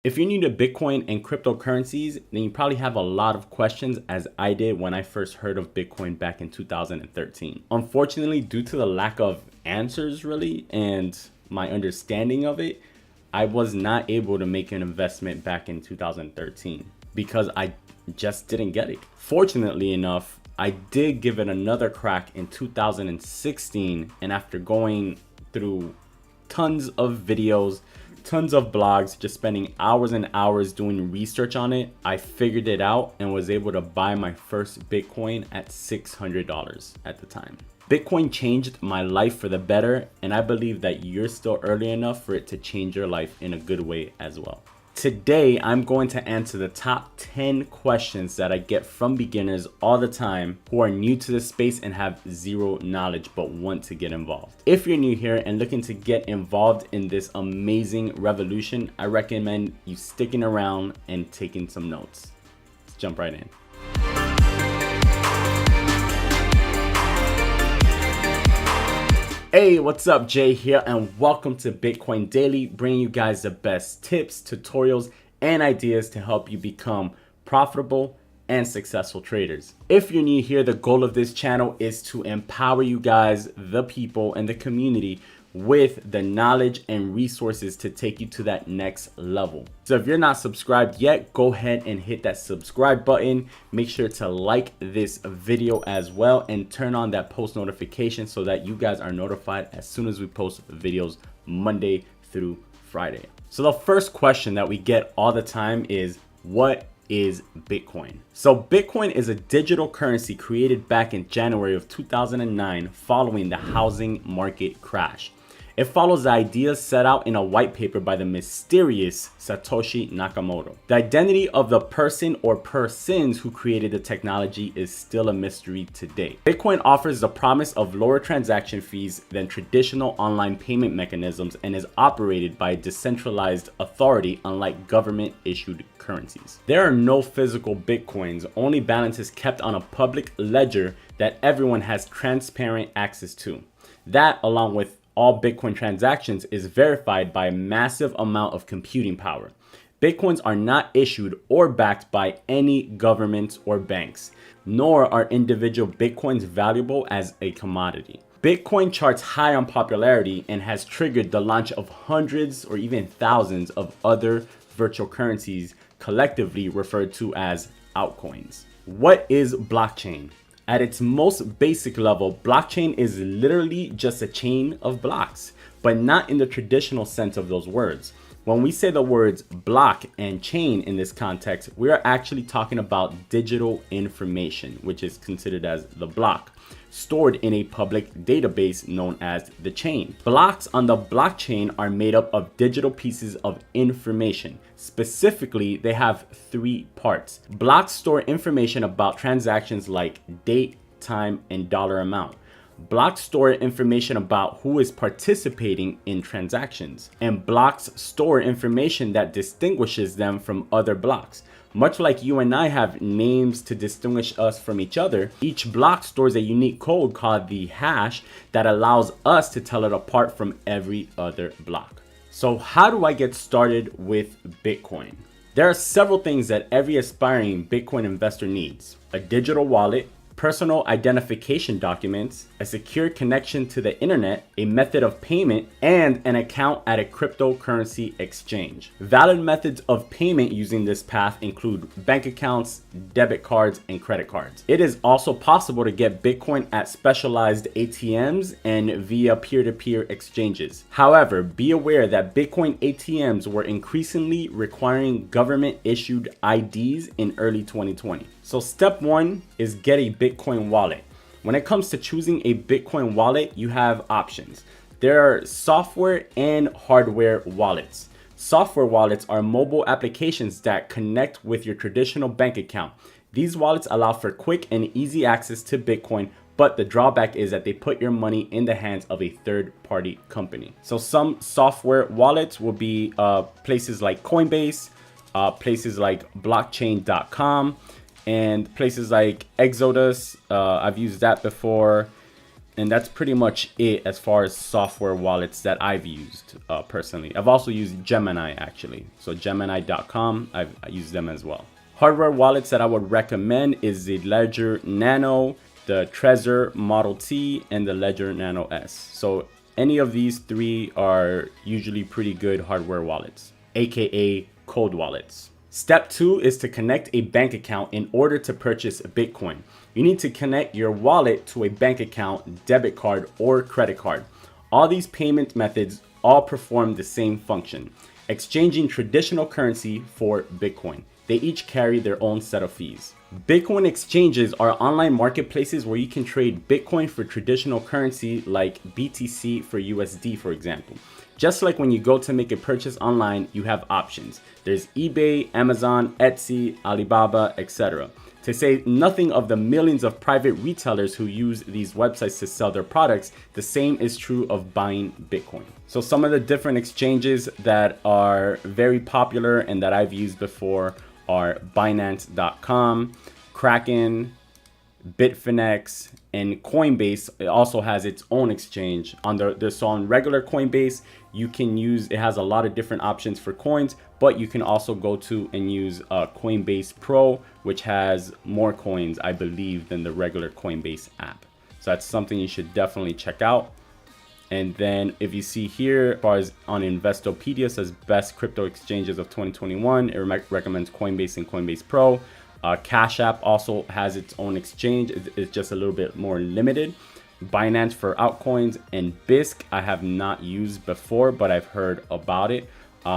If you're new to Bitcoin and cryptocurrencies, then you probably have a lot of questions, as I did when I first heard of Bitcoin back in 2013. Unfortunately, due to the lack of answers really and my understanding of it, I was not able to make an investment back in 2013 because I just didn't get it. Fortunately enough, I did give it another crack in 2016, and after going through tons of videos, tons of blogs, just spending hours and hours doing research on it, I figured it out and was able to buy my first Bitcoin at $600 at the time. Bitcoin changed my life for the better, and I believe that you're still early enough for it to change your life in a good way as well. Today, I'm going to answer the top 10 questions that I get from beginners all the time who are new to this space and have zero knowledge but want to get involved. If you're new here and looking to get involved in this amazing revolution, I recommend you sticking around and taking some notes. Let's jump right in. Hey, what's up? Jay here, and welcome to Bitcoin Daily, bringing you guys the best tips, tutorials, and ideas to help you become profitable and successful traders. If you're new here, the goal of this channel is to empower you guys, the people, and the community with the knowledge and resources to take you to that next level. So if you're not subscribed yet, go ahead and hit that subscribe button. Make sure to like this video as well and turn on that post notification so that you guys are notified as soon as we post videos Monday through Friday. So the first question that we get all the time is, what is Bitcoin? So Bitcoin is a digital currency created back in January of 2009 following the housing market crash. It follows the ideas set out in a white paper by the mysterious Satoshi Nakamoto. The identity of the person or persons who created the technology is still a mystery today. Bitcoin offers the promise of lower transaction fees than traditional online payment mechanisms and is operated by a decentralized authority, unlike government-issued currencies. There are no physical Bitcoins, only balances kept on a public ledger that everyone has transparent access to. That, along with all Bitcoin transactions, is verified by a massive amount of computing power. Bitcoins are not issued or backed by any governments or banks, nor are individual Bitcoins valuable as a commodity. Bitcoin charts high on popularity and has triggered the launch of hundreds or even thousands of other virtual currencies, collectively referred to as altcoins. What is blockchain? At its most basic level, blockchain is literally just a chain of blocks, but not in the traditional sense of those words. When we say the words block and chain in this context, we are actually talking about digital information, which is considered as the block, stored in a public database known as the chain. Blocks on the blockchain are made up of digital pieces of information. Specifically, they have three parts. Blocks store information about transactions like date, time, and dollar amount. Blocks store information about who is participating in transactions, and blocks store information that distinguishes them from other blocks. Much like you and I have names to distinguish us from each other, each block stores a unique code called the hash that allows us to tell it apart from every other block. So how do I get started with Bitcoin? There are several things that every aspiring Bitcoin investor needs: a digital wallet, personal identification documents, a secure connection to the internet, a method of payment, and an account at a cryptocurrency exchange. Valid methods of payment using this path include bank accounts, debit cards, and credit cards. It is also possible to get Bitcoin at specialized ATMs and via peer-to-peer exchanges. However, be aware that Bitcoin ATMs were increasingly requiring government-issued IDs in early 2020. So step one is get a Bitcoin wallet. When it comes to choosing a Bitcoin wallet, you have options. There are software and hardware wallets. Software wallets are mobile applications that connect with your traditional bank account. These wallets allow for quick and easy access to Bitcoin, but the drawback is that they put your money in the hands of a third-party company. So some software wallets will be places like Coinbase, places like blockchain.com, and places like Exodus. I've used that before. And that's pretty much it as far as software wallets that I've used personally. I've also used Gemini actually. So Gemini.com, I use them as well. Hardware wallets that I would recommend is the Ledger Nano, the Trezor Model T, and the Ledger Nano S. So any of these three are usually pretty good hardware wallets, aka cold wallets. Step 2 is to connect a bank account in order to purchase Bitcoin. You need to connect your wallet to a bank account, debit card, or credit card. All these payment methods all perform the same function, exchanging traditional currency for Bitcoin. They each carry their own set of fees. Bitcoin exchanges are online marketplaces where you can trade Bitcoin for traditional currency like BTC for USD, for example. Just like when you go to make a purchase online, you have options. There's eBay, Amazon, Etsy, Alibaba, etc. To say nothing of the millions of private retailers who use these websites to sell their products, the same is true of buying Bitcoin. So some of the different exchanges that are very popular and that I've used before are Binance.com, Kraken, Bitfinex, and Coinbase. It also has its own exchange. So on regular Coinbase, you can use, it has a lot of different options for coins, but you can also go to and use Coinbase Pro, which has more coins, I believe, than the regular Coinbase app. So that's something you should definitely check out. And then if you see here, as far as on Investopedia, says best crypto exchanges of 2021, it recommends Coinbase and Coinbase Pro. Cash App also has its own exchange. It's just a little bit more limited. Binance for altcoins, and Bisq I have not used before, but I've heard about it.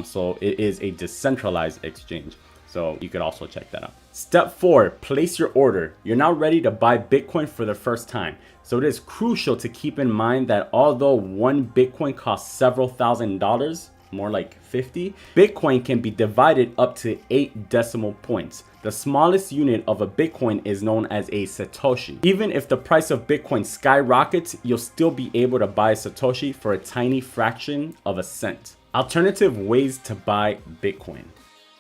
So it is a decentralized exchange. So you could also check that out. Step 4, place your order. You're now ready to buy Bitcoin for the first time. So it is crucial to keep in mind that although one Bitcoin costs several $1,000s, more like 50, Bitcoin can be divided up to 8 decimal points. The smallest unit of a Bitcoin is known as a Satoshi. Even if the price of Bitcoin skyrockets, you'll still be able to buy a Satoshi for a tiny fraction of a cent. Alternative ways to buy Bitcoin.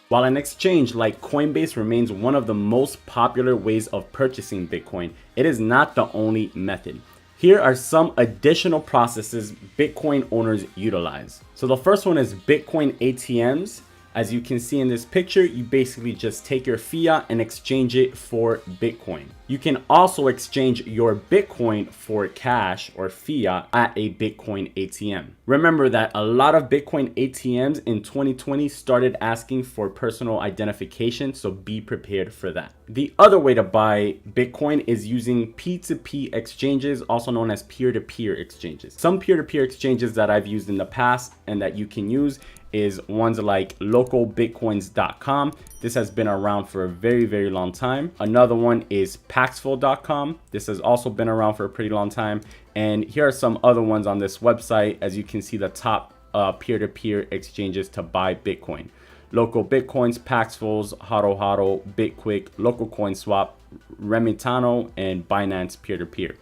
While an exchange like Coinbase remains one of the most popular ways of purchasing Bitcoin, it is not the only method. Here are some additional processes Bitcoin owners utilize. So the first one is Bitcoin ATMs. As you can see in this picture, you basically just take your fiat and exchange it for Bitcoin. You can also exchange your Bitcoin for cash or fiat at a Bitcoin ATM. Remember that a lot of Bitcoin ATMs in 2020 started asking for personal identification, so be prepared for that. The other way to buy Bitcoin is using P2P exchanges, also known as peer-to-peer exchanges. Some peer-to-peer exchanges that I've used in the past and that you can use is ones like localbitcoins.com. This has been around for a very, very long time. Another one is paxful.com. This has also been around for a pretty long time. And here are some other ones on this website. As you can see, the top peer-to-peer exchanges to buy Bitcoin: Local Bitcoins, Paxfuls, Hodl Hodl, Bitquick, Local Coin Swap, Remitano, and Binance peer-to-peer.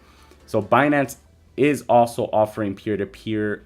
So Binance is also offering peer-to-peer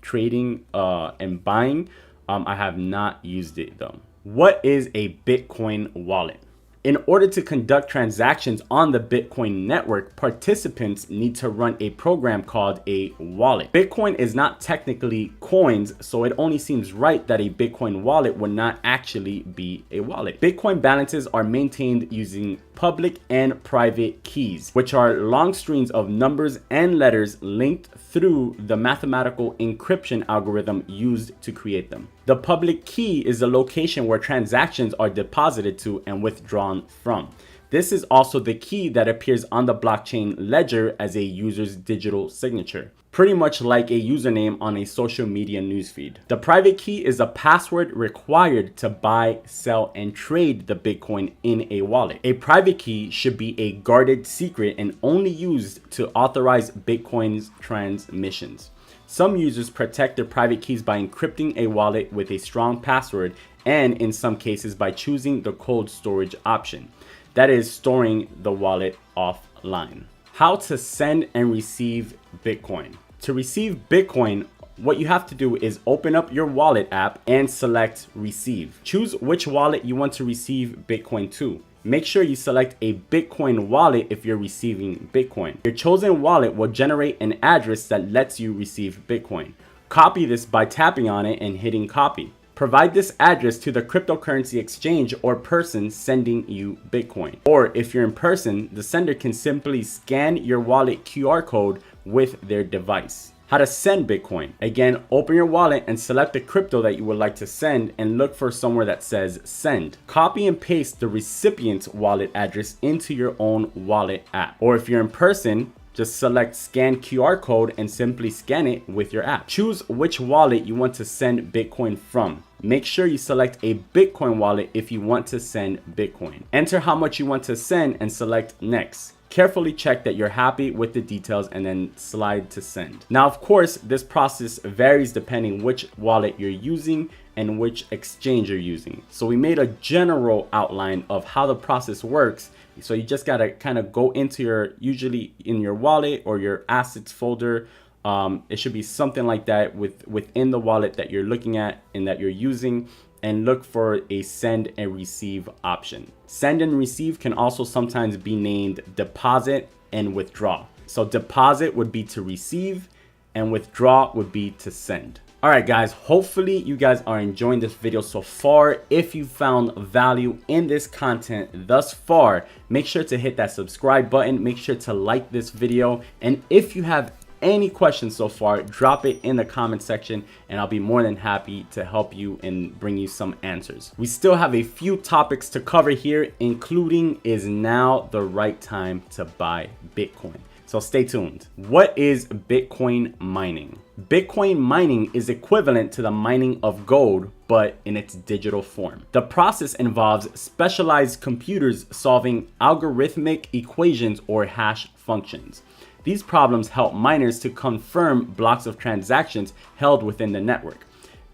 trading and buying. I have not used it though. What is a Bitcoin wallet? In order to conduct transactions on the Bitcoin network, participants need to run a program called a wallet. Bitcoin is not technically coins, so it only seems right that a Bitcoin wallet would not actually be a wallet. Bitcoin balances are maintained using public and private keys, which are long strings of numbers and letters linked through the mathematical encryption algorithm used to create them. The public key is the location where transactions are deposited to and withdrawn from. This is also the key that appears on the blockchain ledger as a user's digital signature, pretty much like a username on a social media newsfeed. The private key is a password required to buy, sell, and trade the Bitcoin in a wallet. A private key should be a guarded secret and only used to authorize Bitcoin's transmissions. Some users protect their private keys by encrypting a wallet with a strong password, and in some cases by choosing the cold storage option, that is, storing the wallet offline. How to send and receive Bitcoin. To receive Bitcoin, what you have to do is open up your wallet app and select receive. Choose which wallet you want to receive Bitcoin to. Make sure you select a Bitcoin wallet if you're receiving Bitcoin. Your chosen wallet will generate an address that lets you receive Bitcoin. Copy this by tapping on it and hitting copy. Provide this address to the cryptocurrency exchange or person sending you Bitcoin. Or if you're in person, the sender can simply scan your wallet QR code with their device. How to send Bitcoin. Again, open your wallet and select the crypto that you would like to send and look for somewhere that says send. Copy and paste the recipient's wallet address into your own wallet app. Or if you're in person, just select scan QR code and simply scan it with your app. Choose which wallet you want to send Bitcoin from. Make sure you select a Bitcoin wallet if you want to send Bitcoin. Enter how much you want to send and select next. Carefully check that you're happy with the details and then slide to send. Now, of course, this process varies depending which wallet you're using and which exchange you're using. So we made a general outline of how the process works. So you just gotta kind of go into usually in your wallet or your assets folder. It should be something like that within the wallet that you're looking at and that you're using, and look for a send and receive option. Send and receive can also sometimes be named deposit and withdraw. So deposit would be to receive and withdraw would be to send. All right, guys, hopefully you guys are enjoying this video so far. If you found value in this content thus far, make sure to hit that subscribe button. Make sure to like this video. And if you have any questions so far, drop it in the comment section and I'll be more than happy to help you and bring you some answers. We still have a few topics to cover here, including is now the right time to buy Bitcoin. So stay tuned. What is Bitcoin mining? Bitcoin mining is equivalent to the mining of gold, but in its digital form. The process involves specialized computers solving algorithmic equations or hash functions. These problems help miners to confirm blocks of transactions held within the network.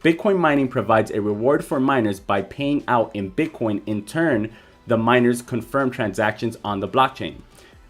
Bitcoin mining provides a reward for miners by paying out in Bitcoin. In turn, the miners confirm transactions on the blockchain.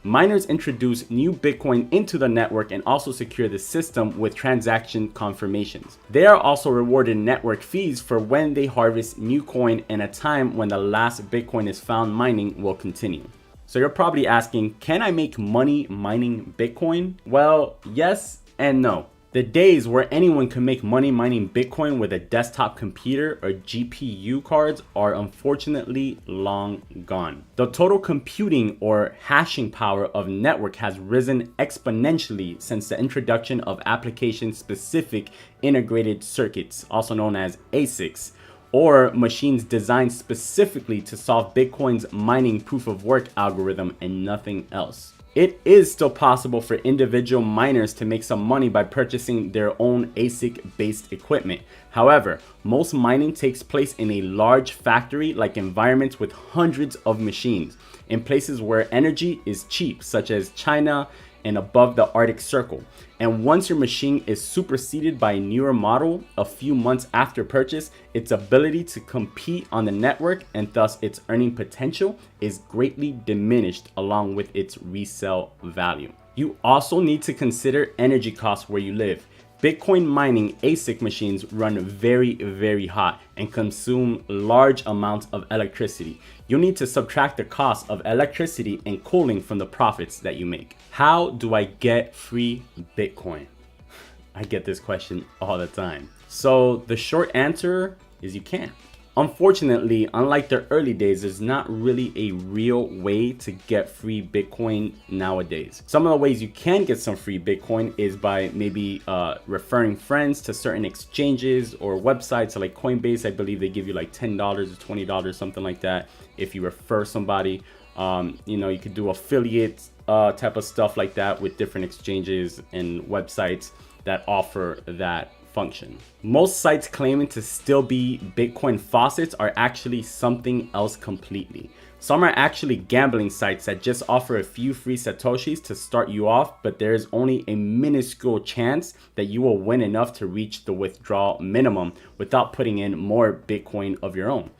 Miners introduce new Bitcoin into the network and also secure the system with transaction confirmations. They are also rewarded network fees for when they harvest new coin, and a time when the last Bitcoin is found mining will continue. So you're probably asking, can I make money mining Bitcoin? Well, yes and no. The days where anyone can make money mining Bitcoin with a desktop computer or GPU cards are unfortunately long gone. The total computing or hashing power of network has risen exponentially since the introduction of application-specific integrated circuits, also known as ASICs, or machines designed specifically to solve Bitcoin's mining proof of work algorithm and nothing else. It is still possible for individual miners to make some money by purchasing their own ASIC-based equipment. However, most mining takes place in a large factory-like environments with hundreds of machines, in places where energy is cheap, such as China and above the Arctic Circle. And once your machine is superseded by a newer model a few months after purchase, its ability to compete on the network and thus its earning potential is greatly diminished along with its resale value. You also need to consider energy costs where you live. Bitcoin mining ASIC machines run very hot and consume large amounts of electricity. You'll need to subtract the cost of electricity and cooling from the profits that you make. How do I get free Bitcoin? I get this question all the time. So the short answer is you can't. Unfortunately, unlike the early days, there's not really a real way to get free Bitcoin nowadays. Some of the ways you can get some free Bitcoin is by maybe referring friends to certain exchanges or websites like Coinbase. I believe they give you like $10 or $20, something like that, if you refer somebody. You could do affiliate type of stuff like that with different exchanges and websites that offer that function. Most sites claiming to still be Bitcoin faucets are actually something else completely. Some are actually gambling sites that just offer a few free Satoshis to start you off, but there is only a minuscule chance that you will win enough to reach the withdrawal minimum without putting in more Bitcoin of your own.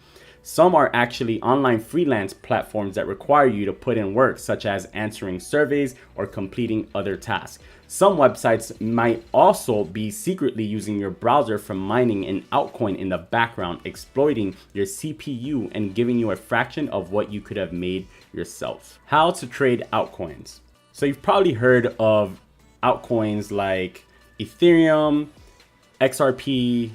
Some are actually online freelance platforms that require you to put in work, such as answering surveys or completing other tasks. Some websites might also be secretly using your browser for mining an altcoin in the background, exploiting your CPU and giving you a fraction of what you could have made yourself. How to trade altcoins. So you've probably heard of altcoins like Ethereum, XRP,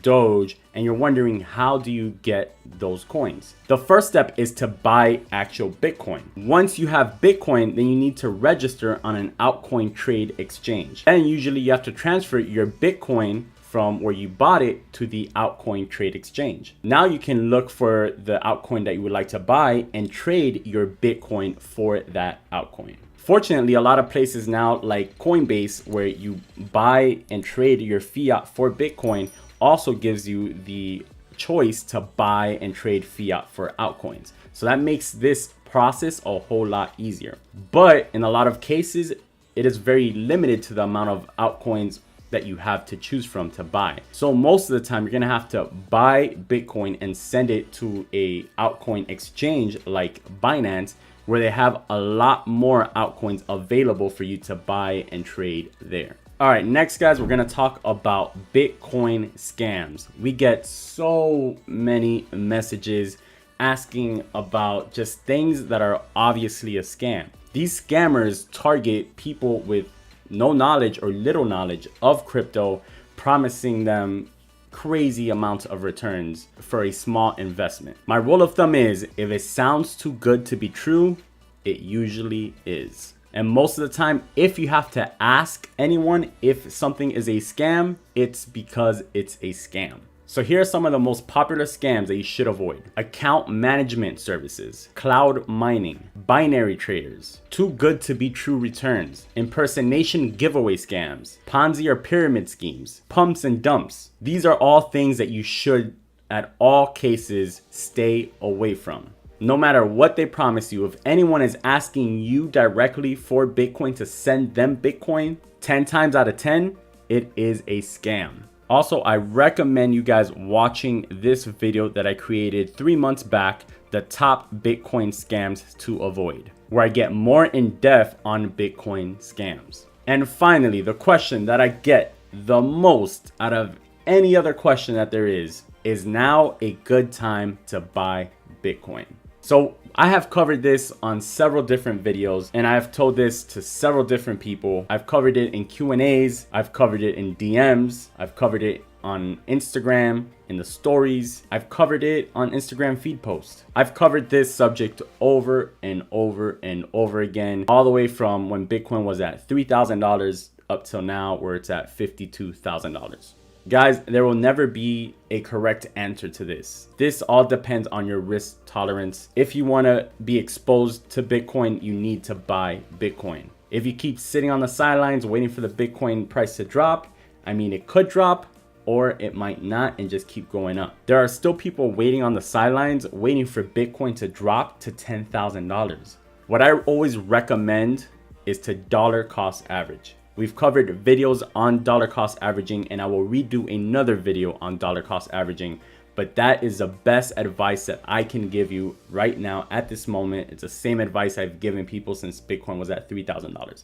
Doge, and you're wondering, how do you get those coins? The first step is to buy actual Bitcoin. Once you have Bitcoin, then you need to register on an altcoin trade exchange. Then usually you have to transfer your Bitcoin from where you bought it to the altcoin trade exchange. Now you can look for the altcoin that you would like to buy and trade your Bitcoin for that altcoin. Fortunately, a lot of places now like Coinbase, where you buy and trade your fiat for Bitcoin, also gives you the choice to buy and trade fiat for altcoins. So that makes this process a whole lot easier. But in a lot of cases, it is very limited to the amount of altcoins that you have to choose from to buy. So most of the time, you're gonna have to buy Bitcoin and send it to a altcoin exchange like Binance, where they have a lot more altcoins available for you to buy and trade there. All right, next guys, we're gonna talk about Bitcoin scams. We get so many messages asking about just things that are obviously a scam. These scammers target people with no knowledge or little knowledge of crypto, promising them crazy amounts of returns for a small investment. My rule of thumb is, if it sounds too good to be true, it usually is. And most of the time, if you have to ask anyone if something is a scam, it's because it's a scam. So here are some of the most popular scams that you should avoid. Account management services, cloud mining, binary traders, too good to be true returns, impersonation giveaway scams, Ponzi or pyramid schemes, pumps and dumps. These are all things that you should, at all cases, stay away from. No matter what they promise you, if anyone is asking you directly for Bitcoin to send them Bitcoin, 10 times out of 10, it is a scam. Also, I recommend you guys watching this video that I created 3 months back, the top Bitcoin scams to avoid, where I get more in depth on Bitcoin scams. And finally, the question that I get the most out of any other question that there is now a good time to buy Bitcoin? So I have covered this on several different videos, and I've told this to several different people. I've covered it in Q&As, I've covered it in DMs, I've covered it on Instagram, in the stories, I've covered it on Instagram feed posts. I've covered this subject over and over and over again, all the way from when Bitcoin was at $3,000 up till now, where it's at $52,000. Guys, there will never be a correct answer to this. This all depends on your risk tolerance. If you want to be exposed to Bitcoin, you need to buy Bitcoin. If you keep sitting on the sidelines waiting for the Bitcoin price to drop, I mean, it could drop or it might not and just keep going up. There are still people waiting on the sidelines, waiting for Bitcoin to drop to $10,000. What I always recommend is to dollar cost average. We've covered videos on dollar cost averaging, and I will redo another video on dollar cost averaging, but that is the best advice that I can give you right now at this moment. It's the same advice I've given people since Bitcoin was at $3,000.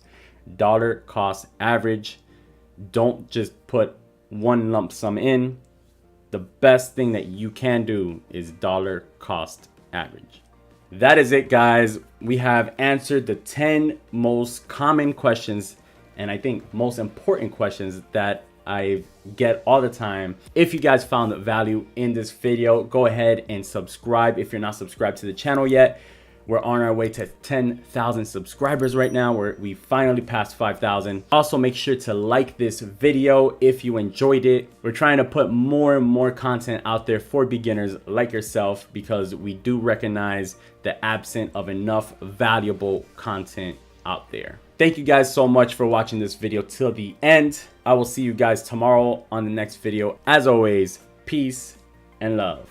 Dollar cost average. Don't just put one lump sum in. The best thing that you can do is dollar cost average. That is it, guys. We have answered the 10 most common questions, and I think most important questions that I get all the time. If you guys found value in this video, go ahead and subscribe if you're not subscribed to the channel yet. We're on our way to 10,000 subscribers right now, where we finally passed 5,000. Also, make sure to like this video if you enjoyed it. We're trying to put more and more content out there for beginners like yourself, because we do recognize the absence of enough valuable content out there. Thank you guys so much for watching this video till the end. I will see you guys tomorrow on the next video. As always, peace and love.